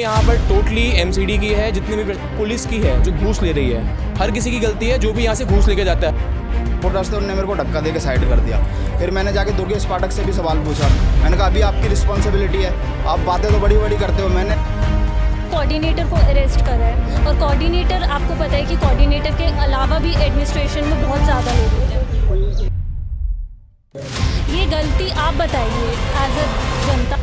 यहाँ पर totally MCD की है, जितनी भी पुलिस की है जो घूस ले रही है। हर किसी की गलती है जो भी यहाँ से घूस लेके जाता है। रास्ते उन्होंने मेरे को धक्का दे के साइड कर दिया। फिर मैंने जाके दुर्गेश पाठक से भी सवाल पूछा। मैंने कहा अभी आपकी रिस्पॉन्सिबिलिटी है, आप बातें तो बड़ी बड़ी करते हो। मैंने कोऑर्डिनेटर को अरेस्ट करा है और कोऑर्डिनेटर, आपको पता है कि कोऑर्डिनेटर के अलावा भी एडमिनिस्ट्रेशन में बहुत ज़्यादा लोग होते हैं। ये गलती आप बताइए एज अ जनता।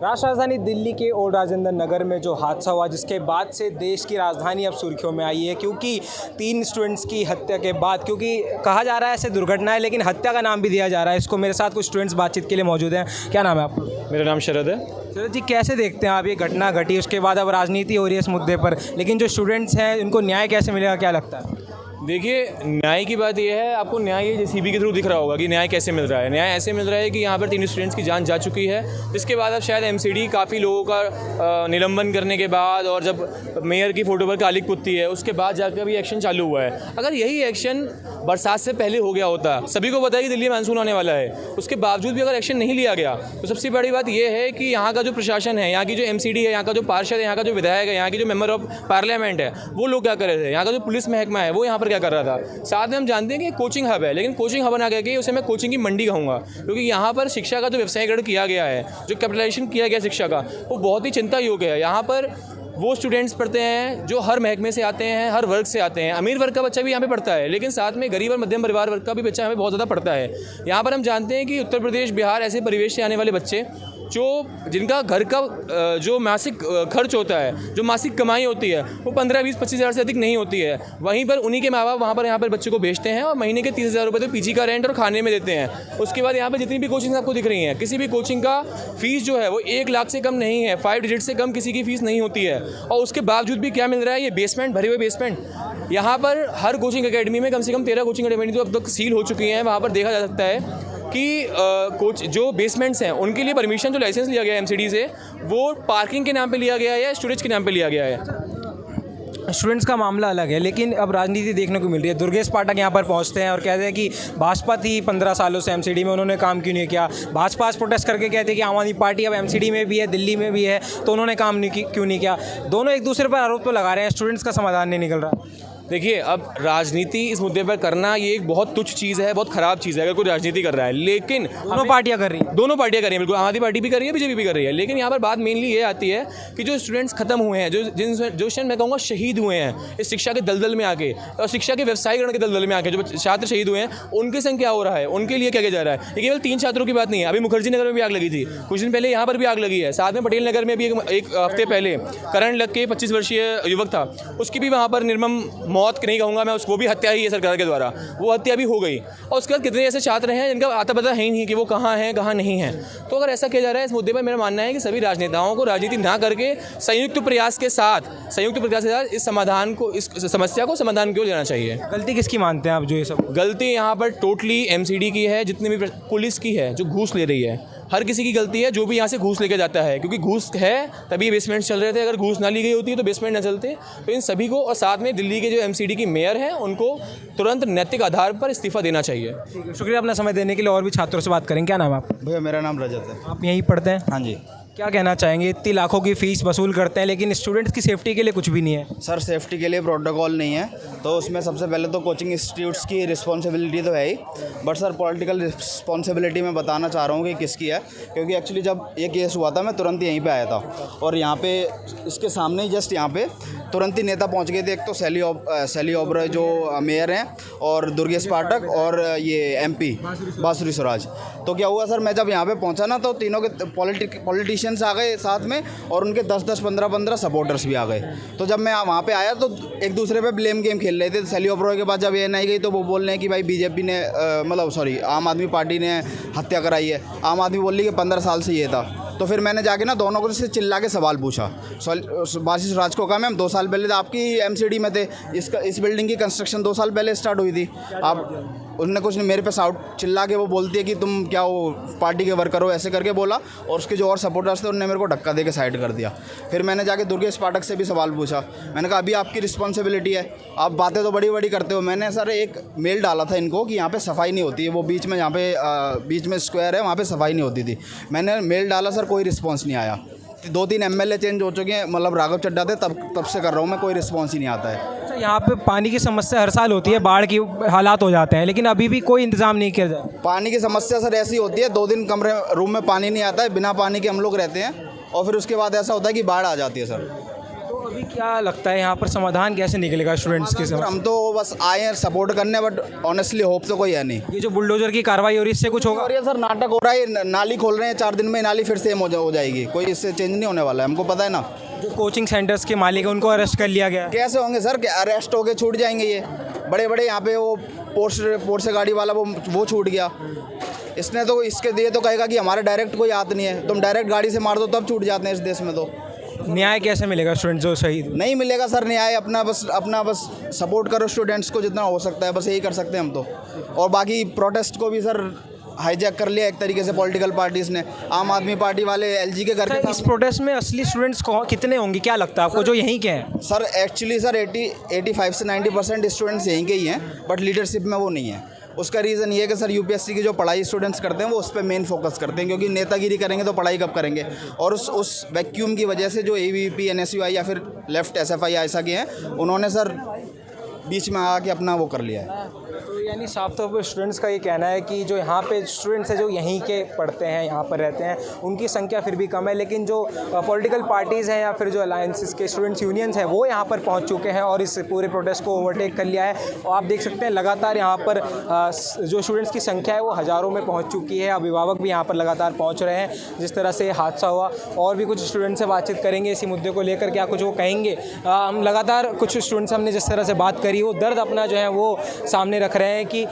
राष्ट्र राजधानी दिल्ली के ओल्ड राजेंद्र नगर में जो हादसा हुआ, जिसके बाद से देश की राजधानी अब सुर्खियों में आई है, क्योंकि 3 स्टूडेंट्स की हत्या के बाद, क्योंकि कहा जा रहा है ऐसे दुर्घटना है लेकिन हत्या का नाम भी दिया जा रहा है इसको। मेरे साथ कुछ स्टूडेंट्स बातचीत के लिए मौजूद हैं। क्या नाम है आपका? मेरा नाम शरद है। शरद जी, कैसे देखते हैं आप ये घटना घटी, उसके बाद अब राजनीति हो रही है इस मुद्दे पर, लेकिन जो स्टूडेंट्स हैं उनको न्याय कैसे मिलेगा, क्या लगता है? देखिए, न्याय की बात यह है, आपको न्याय ये जेसीबी के थ्रू दिख रहा होगा कि न्याय कैसे मिल रहा है। न्याय ऐसे मिल रहा है कि यहाँ पर 3 स्टूडेंट्स की जान जा चुकी है, जिसके बाद अब शायद एमसीडी काफ़ी लोगों का निलंबन करने के बाद, और जब मेयर की फ़ोटो पर कालिक पुतती है उसके बाद जाकर भी एक्शन चालू हुआ है। अगर यही एक्शन बरसात से पहले हो गया होता, सभी को पता है कि दिल्ली में मानसून आने वाला है, उसके बावजूद भी अगर एक्शन नहीं लिया गया तो सबसे बड़ी बात यह है कि यहाँ का जो प्रशासन है, यहाँ की जो एमसीडी है, यहाँ का जो पार्षद है, यहाँ का जो विधायक है, यहाँ की जो मेंबर ऑफ पार्लियामेंट है, वो लोग क्या कर रहे थे, यहाँ का जो पुलिस महकमा है वो यहाँ पर क्या कर रहा था। साथ में हम जानते हैं कि कोचिंग हब है, लेकिन कोचिंग हब ना कहकर उसे मैं कोचिंग की मंडी कहूँगा, क्योंकि यहाँ पर शिक्षा का जो व्यवसायीकरण किया गया है, जो कैपिटलाइजेशन किया गया शिक्षा का, वो बहुत ही चिंता योग्य है। यहाँ पर वो स्टूडेंट्स पढ़ते हैं जो हर महकमे से आते हैं, हर वर्ग से आते हैं। अमीर वर्ग का बच्चा भी यहाँ पे पढ़ता है, लेकिन साथ में गरीब और मध्यम परिवार वर्ग का भी बच्चा यहाँ पे बहुत ज़्यादा पढ़ता है। यहाँ पर हम जानते हैं कि उत्तर प्रदेश, बिहार ऐसे परिवेश से आने वाले बच्चे जिनका घर का जो मासिक खर्च होता है, जो मासिक कमाई होती है, वो 15, 20, 25 हज़ार से अधिक नहीं होती है। वहीं पर उन्हीं के माँ बाप यहाँ पर बच्चे को भेजते हैं और महीने के 30,000 रुपये तो पीजी का रेंट और खाने में देते हैं। उसके बाद यहाँ पर जितनी भी कोचिंग आपको दिख रही हैं, किसी भी कोचिंग का फ़ीस जो है वो 1 लाख से कम नहीं है, 5 डिजिट से कम किसी की फ़ीस नहीं होती है। और उसके बावजूद भी क्या मिल रहा है, ये बेसमेंट, भरे हुए बेसमेंट। यहाँ पर हर कोचिंग अकेडमी में कम से कम 13 कोचिंग अकेडमी तो अब तक सील हो चुकी हैं। वहाँ पर देखा जा सकता है कि कोच जो बेसमेंट्स हैं उनके लिए परमिशन, जो लाइसेंस लिया गया है एमसीडी से, वो पार्किंग के नाम पे लिया गया है या स्टोरेज के नाम पे लिया गया है। स्टूडेंट्स का मामला अलग है, लेकिन अब राजनीति देखने को मिल रही है। दुर्गेश पाठक यहाँ पर पहुँचते हैं और कहते हैं कि भाजपा थी 15 सालों से एमसीडी में, उन्होंने काम क्यों नहीं किया। भाजपा आज प्रोटेस्ट करके कहते हैं कि आम आदमी पार्टी अब एमसीडी में भी है, दिल्ली में भी है, तो उन्होंने काम क्यों नहीं किया। दोनों एक दूसरे पर आरोप तो लगा रहे हैं, स्टूडेंट्स का समाधान नहीं निकल रहा। देखिए, अब राजनीति इस मुद्दे पर करना ये एक बहुत तुच्छ चीज़ है, बहुत ख़राब चीज़ है अगर कोई राजनीति कर रहा है। लेकिन दोनों पार्टियां कर रही हैं, बिल्कुल। आम आदमी पार्टी भी कर रही है, बीजेपी भी कर रही है। लेकिन यहाँ पर बात मेनली ये आती है कि जो स्टूडेंट्स खत्म हुए हैं, जो स्टूडेंट मैं कहूँगा शहीद हुए हैं इस शिक्षा के दलदल में आके, और शिक्षा के व्यवसायीकरण के दलदल में आके, जो छात्र शहीद हुए हैं उनके संग क्या हो रहा है, उनके लिए क्या किया जा रहा है। ये केवल 3 छात्रों की बात नहीं है। अभी मुखर्जी नगर में भी आग लगी थी, कुछ दिन पहले यहाँ पर भी आग लगी है। साथ में पटेल नगर में भी एक हफ्ते पहले करंट लग के 25 वर्षीय युवक था, उसकी भी वहाँ पर निर्मम मौत नहीं कहूँगा मैं, वो भी हत्या ही है सरकार के द्वारा, वो हत्या भी हो गई। और उसके बाद कितने ऐसे छात्र हैं जिनका आता पता है ही नहीं कि वो कहाँ हैं कहाँ नहीं हैं। तो अगर ऐसा किया जा रहा है इस मुद्दे पर, मेरा मानना है कि सभी राजनेताओं को राजनीति ना करके संयुक्त प्रयास के साथ इस समाधान को, इस समस्या को समाधान क्यों लेना चाहिए। गलती किसकी मानते हैं आप? जो ये सब गलती यहाँ पर टोटली एमसीडी की है, जितनी भी पुलिस की है जो घूस ले रही है। हर किसी की गलती है जो भी यहाँ से घूस लेके जाता है, क्योंकि घूस है तभी बेसमेंट चल रहे थे। अगर घूस ना ली गई होती तो बेसमेंट ना चलते। तो इन सभी को, और साथ में दिल्ली के जो एमसीडी की मेयर हैं, उनको तुरंत नैतिक आधार पर इस्तीफा देना चाहिए। शुक्रिया अपना समय देने के लिए। और भी छात्रों से बात करेंगे। क्या नाम है आप? भैया मेरा नाम रजत है। आप यहीं पढ़ते हैं? हाँ जी। क्या कहना चाहेंगे? इतनी लाखों की फ़ीस वसूल करते हैं लेकिन स्टूडेंट्स की सेफ्टी के लिए कुछ भी नहीं है। सर, सेफ्टी के लिए प्रोटोकॉल नहीं है, तो उसमें सबसे पहले तो कोचिंग इंस्टीट्यूट्स की रिस्पॉन्सिबिलिटी तो है ही, बट सर पॉलिटिकल रिस्पॉन्सिबिलिटी मैं बताना चाह रहा हूँ कि किसकी है। क्योंकि एक्चुअली जब ये केस हुआ था मैं तुरंत यहीं पे आया था, और यहाँ पे इसके सामने ही जस्ट यहाँ पे तुरंत ही नेता पहुँच गए थे। एक तो सैली ओबरॉय जो मेयर हैं, और दुर्गेश पाठक, और ये एमपी बांसुरी स्वराज। तो क्या हुआ सर, मैं जब यहाँ पे पहुँचा ना, तो तीनों के पॉलिटिशियंस आ गए साथ में, और उनके 10-10, 15-15 सपोर्टर्स भी आ गए। तो जब मैं वहाँ पे आया तो एक दूसरे पे ब्लेम गेम खेल रहे थे। सैली ओबरॉय के बाद जब ये नहीं गई तो वो बोल रहे हैं कि भाई बीजेपी ने आम आदमी पार्टी ने हत्या कराई है। आम आदमी बोल रही कि 15 साल से ये था। तो फिर मैंने जाके ना दोनों को से चिल्ला के सवाल पूछा। बांसुरी स्वराज को कहा, मैम 2 साल पहले तो आपकी एमसीडी में थे, इस बिल्डिंग की कंस्ट्रक्शन 2 साल पहले स्टार्ट हुई थी। आप उन्होंने कुछ नहीं, मेरे पे साउट चिल्ला के वो बोलती है कि तुम क्या हो, पार्टी के वर्कर हो, ऐसे करके बोला। और उसके जो और सपोर्टर्स थे उन्होंने मेरे को धक्का दे के साइड कर दिया। फिर मैंने जाके दुर्गेश पाठक से भी सवाल पूछा। मैंने कहा अभी आपकी रिस्पॉन्सिबिलिटी है, आप बातें तो बड़ी बड़ी करते हो। मैंने सर एक मेल डाला था इनको कि यहाँ पे सफाई नहीं होती है, वो बीच में यहाँ पे बीच में स्क्वायर है, वहाँ पे सफाई नहीं होती थी। मैंने मेल डाला सर, कोई रिस्पॉन्स नहीं आया। 2-3 MLA चेंज हो चुके हैं, मतलब राघव चड्ढा थे तब से कर रहा हूँ मैं, कोई रिस्पॉन्स ही नहीं आता है। अच्छा, यहाँ पे पानी की समस्या हर साल होती है, बाढ़ की हालात हो जाते हैं, लेकिन अभी भी कोई इंतज़ाम नहीं किया जाए। पानी की समस्या सर ऐसी होती है, 2 दिन रूम में पानी नहीं आता है, बिना पानी के हम लोग रहते हैं, और फिर उसके बाद ऐसा होता है कि बाढ़ आ जाती है सर। तो अभी क्या लगता है यहाँ पर समाधान कैसे निकलेगा स्टूडेंट्स के सर समस्या? हम तो बस आए हैं सपोर्ट करने, बट ऑनेस्टली होप तो कोई है नहीं। ये जो बुलडोजर की कार्रवाई हो रही है इससे कुछ होगा? और ये सर नाटक हो रहा है, नाली खोल रहे हैं, 4 दिन में नाली फिर सेम हो जाएगी, कोई इससे चेंज नहीं होने वाला है, हमको पता है ना। जो कोचिंग सेंटर्स के मालिक हैं उनको अरेस्ट कर लिया गया है। कैसे होंगे सर, अरेस्ट होके छूट जाएंगे ये बड़े बड़े? यहाँ पे वो पोर्ट गाड़ी वाला वो छूट गया, इसने तो इसके दिए तो कहेगा कि हमारे डायरेक्ट कोई हाथ नहीं है, तुम डायरेक्ट गाड़ी से मार दो तब छूट जाते हैं इस देश में। तो न्याय कैसे मिलेगा स्टूडेंट जो शहीद? नहीं मिलेगा सर न्याय, अपना बस सपोर्ट करो स्टूडेंट्स को जितना हो सकता है, बस यही कर सकते हैं हम तो। और बाकी प्रोटेस्ट को भी सर हाईजैक कर लिया एक तरीके से पॉलिटिकल पार्टीज़ ने, आम आदमी पार्टी वाले LG के घर के इस प्रोटेस्ट में असली स्टूडेंट्स कितने होंगे, क्या लगता है आपको, जो यहीं के हैं? सर एक्चुअली सर 85 से 90% स्टूडेंट्स यहीं के ही हैं, बट लीडरशिप में वो नहीं है। उसका रीज़न ये है कि सर UPSC की जो पढ़ाई स्टूडेंट्स करते हैं वो उस पर मेन फोकस करते हैं, क्योंकि नेतागिरी करेंगे तो पढ़ाई कब करेंगे। और उस वैक्यूम की वजह से जो AVP NSUI या फिर लेफ्ट SFI ऐसा के हैं, उन्होंने सर बीच में आके अपना वो कर लिया है। तो यानी साफ तौर पर स्टूडेंट्स का ये कहना है कि जो यहाँ पे स्टूडेंट्स हैं जो यहीं के पढ़ते हैं, यहाँ पर रहते हैं, उनकी संख्या फिर भी कम है, लेकिन जो पॉलिटिकल पार्टीज़ हैं या फिर जो अलायंसेस के स्टूडेंट्स यूनियंस हैं वो यहाँ पर पहुँच चुके हैं और इस पूरे प्रोटेस्ट को ओवरटेक कर लिया है। और आप देख सकते हैं लगातार यहाँ पर जो स्टूडेंट्स की संख्या है वो हज़ारों में पहुँच चुकी है। अभिभावक भी यहाँ पर लगातार पहुँच रहे हैं। जिस तरह से हादसा हुआ, और भी कुछ स्टूडेंट से बातचीत करेंगे इसी मुद्दे को लेकर, क्या कुछ वो कहेंगे। हम लगातार कुछ स्टूडेंट्स हमने जिस तरह से बात करी, वो दर्द अपना जो है वो सामने रख रहे हैं कि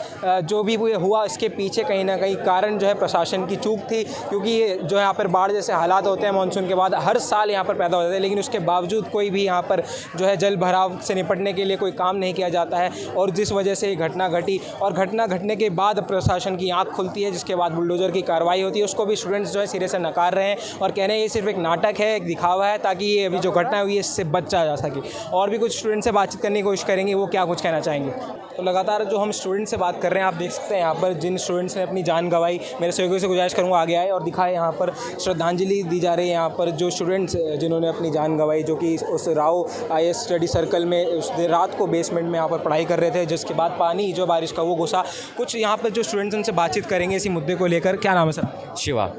जो भी हुआ इसके पीछे कहीं ना कहीं कारण जो है प्रशासन की चूक थी, क्योंकि ये जो है यहाँ पर बाढ़ जैसे हालात होते हैं मानसून के बाद हर साल यहाँ पर पैदा हो जाते हैं, लेकिन उसके बावजूद कोई भी यहाँ पर जो है जल भराव से निपटने के लिए कोई काम नहीं किया जाता है। और जिस वजह से ये घटना घटी, और घटना घटने के बाद प्रशासन की आँख खुलती है, जिसके बाद बुलडोजर की कार्रवाई होती है, उसको भी स्टूडेंट्स जो है सिरे से नकार रहे हैं और कह रहे हैं ये सिर्फ एक नाटक है, एक दिखावा है, ताकि ये अभी जो घटना हुई है इससे बचा जा सके। और भी कुछ स्टूडेंट से बातचीत करने की कोशिश करेंगे, वो क्या कुछ कहना चाहेंगे। तो लगातार जो हम स्टूडेंट से बात कर रहे हैं, आप देख सकते हैं यहाँ पर जिन स्टूडेंट्स ने अपनी जान गंवाई, मेरे सहयोगियों से गुजारिश करूँगा आगे आए और दिखाए। यहाँ पर श्रद्धांजलि दी जा रही है यहाँ पर जो स्टूडेंट्स जिन्होंने अपनी जान गंवाई, जो कि उस राव IAS स्टडी सर्कल में उस देर रात को बेसमेंट में यहाँ पर पढ़ाई कर रहे थे, जिसके बाद पानी जो बारिश का वो घुसा। कुछ यहाँ पर जो स्टूडेंट्स उनसे बातचीत करेंगे इसी मुद्दे को लेकर। क्या नाम है सर? शिवा।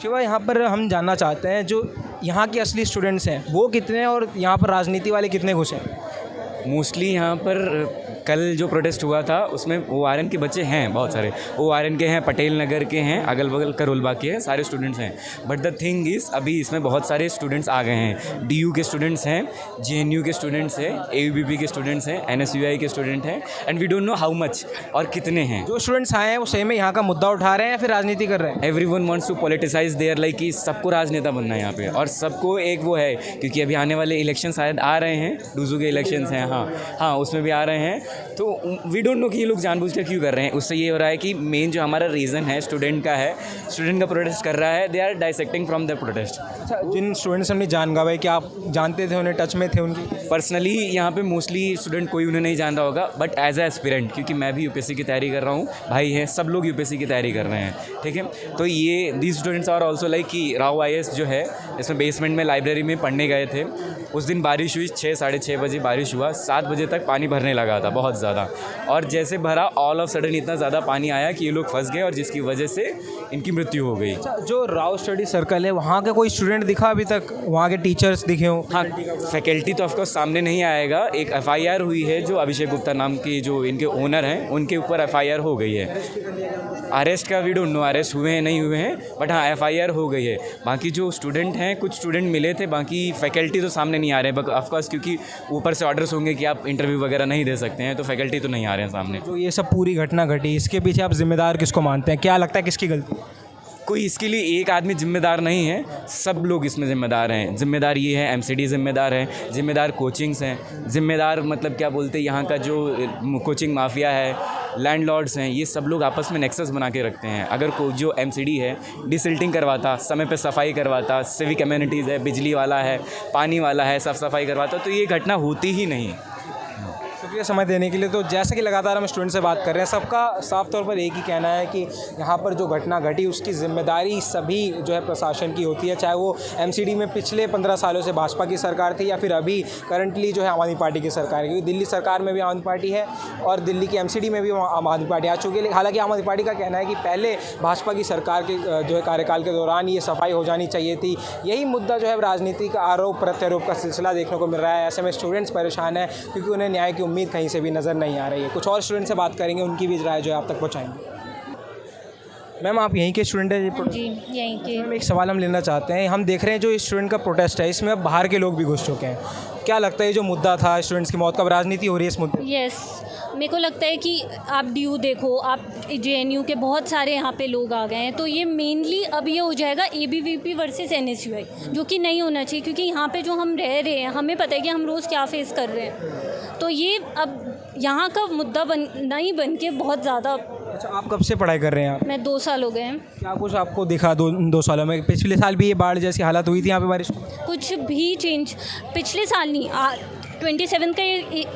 शिवा, यहाँ पर हम जानना चाहते हैं जो यहाँ के असली स्टूडेंट्स हैं वो कितने हैं और यहाँ पर राजनीति वाले कितने घुसे हैं? मोस्टली यहाँ पर कल जो प्रोटेस्ट हुआ था उसमें ORN के बच्चे हैं, बहुत सारे ORN के हैं, पटेल नगर के हैं, अगल बगल करोलबाग के हैं, सारे स्टूडेंट्स हैं। बट द थिंग इज़ अभी इसमें बहुत सारे स्टूडेंट्स आ गए हैं। DU के स्टूडेंट्स हैं, JNU के स्टूडेंट्स हैं, ABP के स्टूडेंट्स हैं, NSUI के स्टूडेंट हैं, and we don't know how much और कितने हैं। जो स्टूडेंट्स आए हैं वो सही में यहाँ का मुद्दा उठा रहे हैं या फिर राजनीति कर रहे हैं? Everyone wants to politicise there, like कि सबको राजनेता बनना है यहाँ पे, और सबको एक वो है, क्योंकि अभी आने वाले इलेक्शन शायद आ रहे हैं, डूजू के इलेक्शंस हैं, हाँ उसमें भी आ रहे हैं। तो वी डोंट नो कि ये लोग जानबूझकर क्यों कर रहे हैं। उससे ये हो रहा है कि मेन जो हमारा रीज़न है स्टूडेंट का है, स्टूडेंट का प्रोटेस्ट कर रहा है, they are dissecting from the protest. अच्छा, जिन स्टूडेंट्स ने अपनी जान गंवाई, क्या आप जानते थे, उन्हें टच में थे उनकी? पर्सनली यहाँ पे मोस्टली स्टूडेंट कोई उन्हें नहीं जान रहा होगा, बट एज ए एस्पिरेंट, क्योंकि मैं भी UPSC की तैयारी कर रहा हूँ, भाई हैं सब लोग UPSC की तैयारी कर रहे हैं, ठीक है। तो ये these students are also like कि राव IAS जो है इसमें बेसमेंट में लाइब्रेरी में पढ़ने गए थे। उस दिन बारिश हुई, 6 साढ़े 6 बजे बारिश हुआ, 7 बजे तक पानी भरने लगा था बहुत ज़्यादा, और जैसे भरा ऑल ऑफ सडन इतना ज़्यादा पानी आया कि ये लोग फंस गए और जिसकी वजह से इनकी मृत्यु हो गई। अच्छा, जो राव स्टडी सर्कल है वहाँ का कोई स्टूडेंट दिखा अभी तक? वहाँ के टीचर्स दिखे हों? हाँ, फैकल्टी तो ऑफकोर्स सामने नहीं आएगा। एक FIR हुई है, जो अभिषेक गुप्ता नाम की जो इनके ओनर हैं उनके ऊपर FIR हो गई है। अरेस्ट का वी डोंट नो, अरेस्ट हुए हैं नहीं हुए हैं, बट हाँ FIR हो गई है। बाकी जो स्टूडेंट हैं, कुछ स्टूडेंट मिले थे, बाकी फैकल्टी तो सामने नहीं आ रहे हैं ऑफकोर्स, क्योंकि ऊपर से ऑर्डर्स होंगे कि आप इंटरव्यू वगैरह नहीं दे सकते हैं, तो फैकल्टी तो नहीं आ रहे हैं सामने। जो ये सब पूरी घटना घटी, इसके पीछे आप जिम्मेदार किसको मानते हैं? क्या लगता है किसकी गलती? कोई इसके लिए एक आदमी जिम्मेदार नहीं है, सब लोग इसमें ज़िम्मेदार हैं। ज़िम्मेदार ये है, MCD ज़िम्मेदार है, ज़िम्मेदार कोचिंग्स हैं, ज़िम्मेदार मतलब क्या बोलते हैं यहाँ का जो कोचिंग माफिया है, लैंडलॉर्ड्स हैं, ये सब लोग आपस में नेक्सस बना के रखते हैं। अगर जो MCD है डिसिल्टिंग करवाता, समय पे सफाई करवाता, सिविक कम्युनिटीज़ है, बिजली वाला है, पानी वाला है, साफ़ सफाई करवाता, तो ये घटना होती ही नहीं। शुक्रिया समय देने के लिए। तो जैसा कि लगातार हम स्टूडेंट से बात कर रहे हैं, सबका साफ तौर पर एक ही कहना है कि यहाँ पर जो घटना घटी उसकी जिम्मेदारी सभी जो है प्रशासन की होती है, चाहे वो एमसीडी में पिछले 15 सालों से भाजपा की सरकार थी या फिर अभी करंटली जो है आम आदमी पार्टी की सरकार है। क्योंकि दिल्ली सरकार में भी आम आदमी पार्टी है और दिल्ली की एमसीडी में भी आम आदमी पार्टी आ चुकी है। हालांकि आम आदमी पार्टी का कहना है कि पहले भाजपा की सरकार के जो है कार्यकाल के दौरान ये सफाई हो जानी चाहिए थी। यही मुद्दा जो है राजनीति का आरोप प्रत्यारोप का सिलसिला देखने को मिल रहा है। ऐसे में स्टूडेंट्स परेशान है क्योंकि उन्हें न्याय की उम्मीद कहीं से भी नज़र नहीं आ रही है। कुछ और स्टूडेंट से बात करेंगे, उनकी भी राय जो है आप तक पहुँचाएंगे। मैम, आप यहीं के स्टूडेंट हैं? जी यहीं के। मैम, एक सवाल हम लेना चाहते हैं। हम देख रहे हैं जो स्टूडेंट का प्रोटेस्ट है इसमें अब बाहर के लोग भी घुस चुके हैं। क्या लगता है जो मुद्दा था स्टूडेंट्स की मौत का, अब राजनीति हो रही है इस मुद्दे? यस, मेरे को लगता है कि आप ड्यू देखो, आप जेएनयू के बहुत सारे यहाँ पे लोग आ गए हैं, तो ये मेनली अब ये हो जाएगा एबीवीपी वर्सेस एनएसयूआई, जो कि नहीं होना चाहिए। क्योंकि यहाँ पे जो हम रह रहे हैं हमें पता है कि हम रोज़ क्या फेस कर रहे हैं, तो ये अब यहाँ का मुद्दा बन के बहुत ज़्यादा। अच्छा, आप कब से पढ़ाई कर रहे हैं? आप? मैं 2 साल हो गए हैं। क्या कुछ आपको दिखा दो सालों में? पिछले साल भी ये बाढ़ जैसी हालत हुई थी यहाँ पे बारिश? कुछ भी चेंज पिछले साल नहीं, 27 का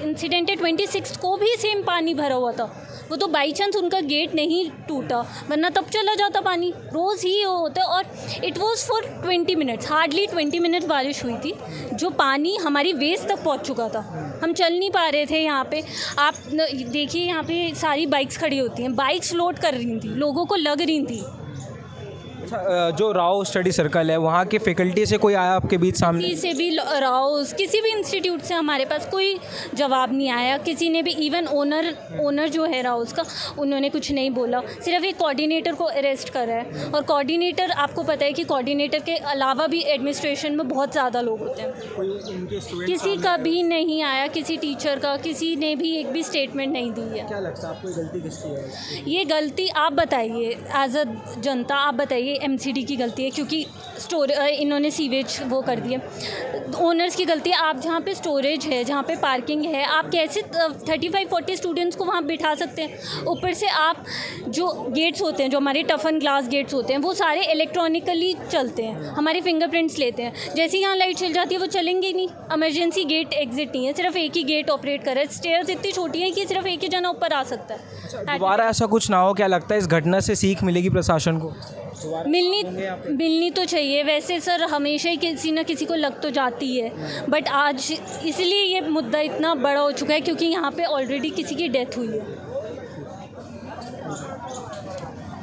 इंसिडेंट है, 26 को भी सेम पानी भरा हुआ था। वो तो बाई चांस उनका गेट नहीं टूटा, वरना तब चला जाता पानी। रोज़ ही होता है और it was for 20 minutes, hardly 20 minutes बारिश हुई थी, जो पानी हमारी वेस्ट तक पहुंच चुका था। हम चल नहीं पा रहे थे यहाँ पे। आप देखिए यहाँ पे सारी बाइक्स खड़ी होती हैं, बाइक्स लोड कर रही थी, लोगों को लग रही थी। जो राव स्टडी सर्कल है वहाँ के फैकल्टी से कोई आया आपके बीच सामने? किसी से भी राव, किसी भी इंस्टीट्यूट से हमारे पास कोई जवाब नहीं आया। किसी ने भी, इवन ओनर जो है राव उसका, उन्होंने कुछ नहीं बोला। सिर्फ एक कोऑर्डिनेटर को अरेस्ट करा है, और कोऑर्डिनेटर, आपको पता है कि कोऑर्डिनेटर के अलावा भी एडमिनिस्ट्रेशन में बहुत ज़्यादा लोग होते हैं। किसी का भी नहीं आया, किसी टीचर का, किसी ने भी एक भी स्टेटमेंट नहीं दी है। क्या लगता है आपको गलती किसकी है? ये गलती आप बताइए, एज अ जनता आप बताइए। एमसीडी की गलती है क्योंकि इन्होंने सीवेज वो कर दिए। ओनर्स की गलती है। आप जहाँ पे स्टोरेज है, जहाँ पे पार्किंग है, आप कैसे 35-40 स्टूडेंट्स को वहाँ बिठा सकते हैं? ऊपर से आप जो गेट्स होते हैं, जो हमारे टफन ग्लास गेट्स होते हैं, वो सारे इलेक्ट्रॉनिकली चलते हैं, हमारे फिंगरप्रिंट्स लेते हैं। जैसे ही यहाँ लाइट चल जाती है वो चलेंगे ही नहीं। इमरजेंसी गेट एग्जिट नहीं है, सिर्फ एक ही गेट ऑपरेट कर रहा है। स्टेयर्स इतनी छोटी हैं कि सिर्फ एक ही जना ऊपर आ सकता है। दोबारा ऐसा कुछ ना हो, क्या लगता है इस घटना से सीख मिलेगी प्रशासन को? मिलनी तो चाहिए। वैसे सर हमेशा ही किसी न किसी को लग तो जाती है, बट आज इसलिए ये मुद्दा इतना बड़ा हो चुका है क्योंकि यहाँ पे ऑलरेडी किसी की डेथ हुई है।